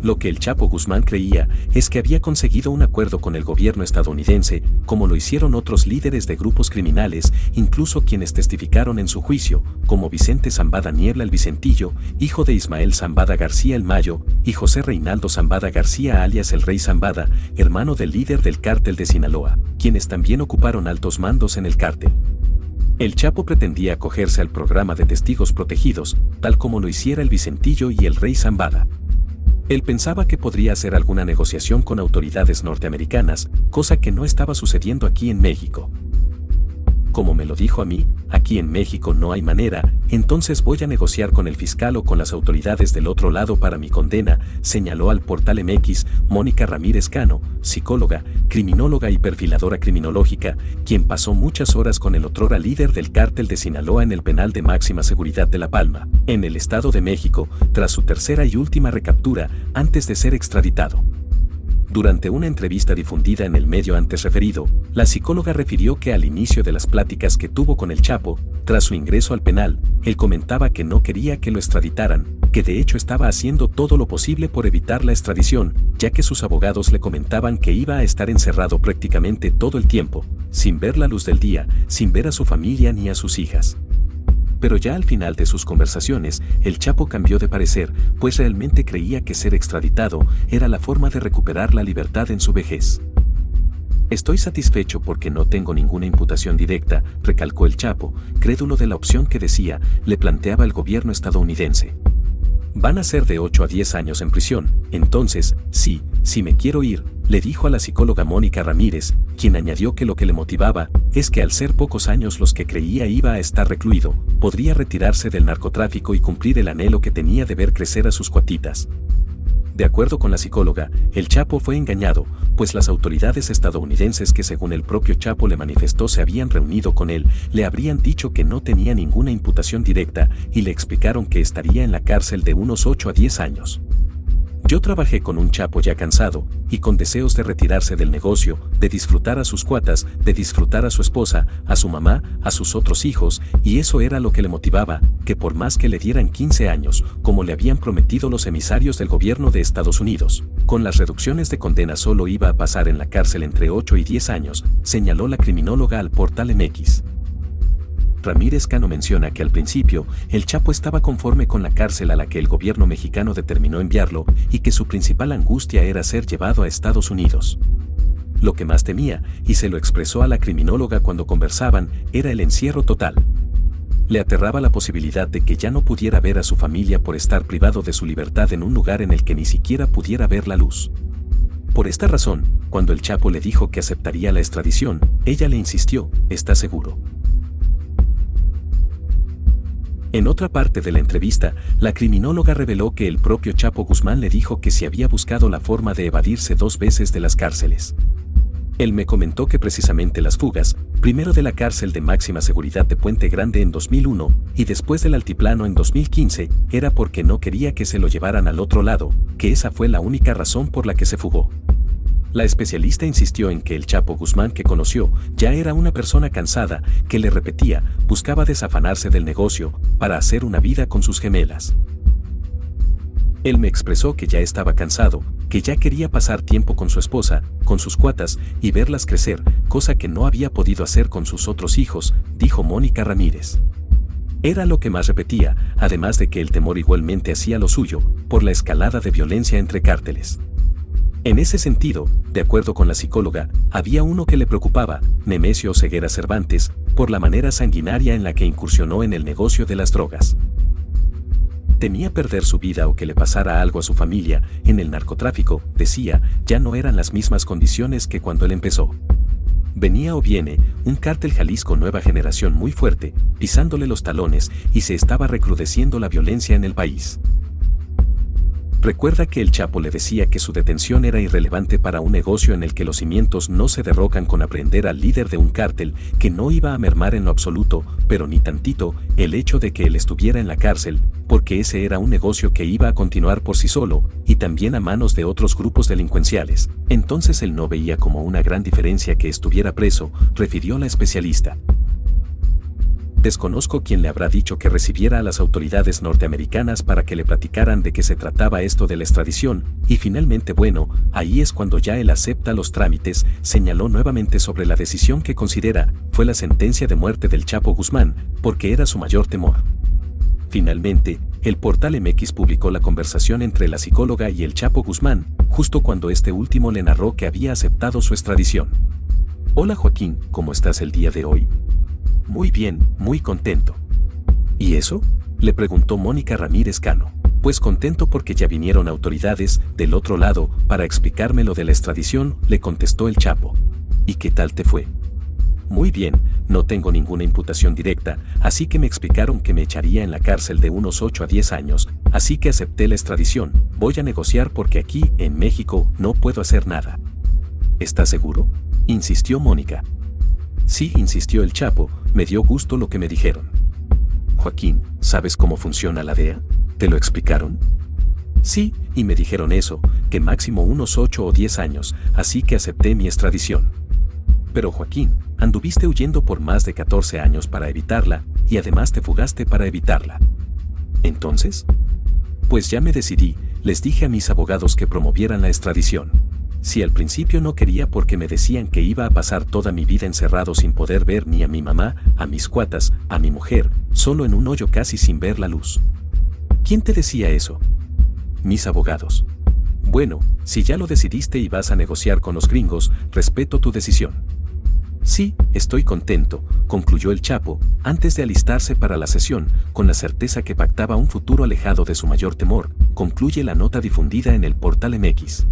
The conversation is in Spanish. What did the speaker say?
Lo que el Chapo Guzmán creía es que había conseguido un acuerdo con el gobierno estadounidense, como lo hicieron otros líderes de grupos criminales, incluso quienes testificaron en su juicio, como Vicente Zambada Niebla el Vicentillo, hijo de Ismael Zambada García el Mayo, y José Reinaldo Zambada García alias el Rey Zambada, hermano del líder del cártel de Sinaloa, quienes también ocuparon altos mandos en el cártel. El Chapo pretendía acogerse al programa de testigos protegidos, tal como lo hiciera el Vicentillo y el Rey Zambada. Él pensaba que podría hacer alguna negociación con autoridades norteamericanas, cosa que no estaba sucediendo aquí en México. Como me lo dijo a mí, aquí en México no hay manera, entonces voy a negociar con el fiscal o con las autoridades del otro lado para mi condena, señaló al Portal MX Mónica Ramírez Cano, psicóloga, criminóloga y perfiladora criminológica, quien pasó muchas horas con el otrora líder del cártel de Sinaloa en el penal de máxima seguridad de La Palma, en el Estado de México, tras su tercera y última recaptura, antes de ser extraditado. Durante una entrevista difundida en el medio antes referido, la psicóloga refirió que al inicio de las pláticas que tuvo con el Chapo, tras su ingreso al penal, él comentaba que no quería que lo extraditaran, que de hecho estaba haciendo todo lo posible por evitar la extradición, ya que sus abogados le comentaban que iba a estar encerrado prácticamente todo el tiempo, sin ver la luz del día, sin ver a su familia ni a sus hijas. Pero ya al final de sus conversaciones, el Chapo cambió de parecer, pues realmente creía que ser extraditado era la forma de recuperar la libertad en su vejez. Estoy satisfecho porque no tengo ninguna imputación directa, recalcó el Chapo, crédulo de la opción que decía, le planteaba el gobierno estadounidense. Van a ser de 8 a 10 años en prisión, entonces, sí, me quiero ir, le dijo a la psicóloga Mónica Ramírez, quien añadió que lo que le motivaba es que al ser pocos años los que creía iba a estar recluido, podría retirarse del narcotráfico y cumplir el anhelo que tenía de ver crecer a sus cuatitas. De acuerdo con la psicóloga, el Chapo fue engañado, pues las autoridades estadounidenses que según el propio Chapo le manifestó se habían reunido con él, le habrían dicho que no tenía ninguna imputación directa y le explicaron que estaría en la cárcel de unos 8 a 10 años. Yo trabajé con un Chapo ya cansado, y con deseos de retirarse del negocio, de disfrutar a sus cuatas, de disfrutar a su esposa, a su mamá, a sus otros hijos, y eso era lo que le motivaba, que por más que le dieran 15 años, como le habían prometido los emisarios del gobierno de Estados Unidos, con las reducciones de condena solo iba a pasar en la cárcel entre 8 y 10 años, señaló la criminóloga al Portal MX. Ramírez Cano menciona que al principio, el Chapo estaba conforme con la cárcel a la que el gobierno mexicano determinó enviarlo y que su principal angustia era ser llevado a Estados Unidos. Lo que más temía, y se lo expresó a la criminóloga cuando conversaban, era el encierro total. Le aterraba la posibilidad de que ya no pudiera ver a su familia por estar privado de su libertad en un lugar en el que ni siquiera pudiera ver la luz. Por esta razón, cuando el Chapo le dijo que aceptaría la extradición, ella le insistió, ¿está seguro? En otra parte de la entrevista, la criminóloga reveló que el propio Chapo Guzmán le dijo que se había buscado la forma de evadirse 2 veces de las cárceles. Él me comentó que precisamente las fugas, primero de la cárcel de máxima seguridad de Puente Grande en 2001 y después del Altiplano en 2015, era porque no quería que se lo llevaran al otro lado, que esa fue la única razón por la que se fugó. La especialista insistió en que el Chapo Guzmán que conoció ya era una persona cansada, que le repetía, buscaba desafanarse del negocio para hacer una vida con sus gemelas. Él me expresó que ya estaba cansado, que ya quería pasar tiempo con su esposa, con sus cuatas y verlas crecer, cosa que no había podido hacer con sus otros hijos, dijo Mónica Ramírez. Era lo que más repetía, además de que el temor igualmente hacía lo suyo, por la escalada de violencia entre cárteles. En ese sentido, de acuerdo con la psicóloga, había uno que le preocupaba, Nemesio Ceguera Cervantes, por la manera sanguinaria en la que incursionó en el negocio de las drogas. Temía perder su vida o que le pasara algo a su familia, en el narcotráfico, decía, ya no eran las mismas condiciones que cuando él empezó. Venía o viene, un cártel Jalisco nueva generación muy fuerte, pisándole los talones y se estaba recrudeciendo la violencia en el país. Recuerda que el Chapo le decía que su detención era irrelevante para un negocio en el que los cimientos no se derrocan con aprehender al líder de un cártel, que no iba a mermar en lo absoluto, pero ni tantito, el hecho de que él estuviera en la cárcel, porque ese era un negocio que iba a continuar por sí solo, y también a manos de otros grupos delincuenciales. Entonces él no veía como una gran diferencia que estuviera preso, refirió la especialista. Desconozco quién le habrá dicho que recibiera a las autoridades norteamericanas para que le platicaran de qué se trataba esto de la extradición, y finalmente bueno, ahí es cuando ya él acepta los trámites, señaló nuevamente sobre la decisión que considera fue la sentencia de muerte del Chapo Guzmán, porque era su mayor temor. Finalmente, el portal MX publicó la conversación entre la psicóloga y el Chapo Guzmán, justo cuando este último le narró que había aceptado su extradición. Hola Joaquín, ¿cómo estás el día de hoy? Muy bien, muy contento. ¿Y eso? Le preguntó Mónica Ramírez Cano. Pues contento porque ya vinieron autoridades del otro lado para explicarme lo de la extradición, le contestó el Chapo. ¿Y qué tal te fue? Muy bien, no tengo ninguna imputación directa, así que me explicaron que me echaría en la cárcel de unos 8 a 10 años, así que acepté la extradición, voy a negociar porque aquí, en México, no puedo hacer nada. ¿Estás seguro? Insistió Mónica. Sí, insistió el Chapo, me dio gusto lo que me dijeron. Joaquín, ¿sabes cómo funciona la DEA? ¿Te lo explicaron? Sí, y me dijeron eso, que máximo unos 8 o 10 años, así que acepté mi extradición. Pero Joaquín, anduviste huyendo por más de 14 años para evitarla, y además te fugaste para evitarla. ¿Entonces? Pues ya me decidí, les dije a mis abogados que promovieran la extradición. Si al principio no quería porque me decían que iba a pasar toda mi vida encerrado sin poder ver ni a mi mamá, a mis cuatas, a mi mujer, solo en un hoyo casi sin ver la luz. ¿Quién te decía eso? Mis abogados. Bueno, si ya lo decidiste y vas a negociar con los gringos, respeto tu decisión. Sí, estoy contento, concluyó el Chapo, antes de alistarse para la sesión, con la certeza que pactaba un futuro alejado de su mayor temor, concluye la nota difundida en el portal MX.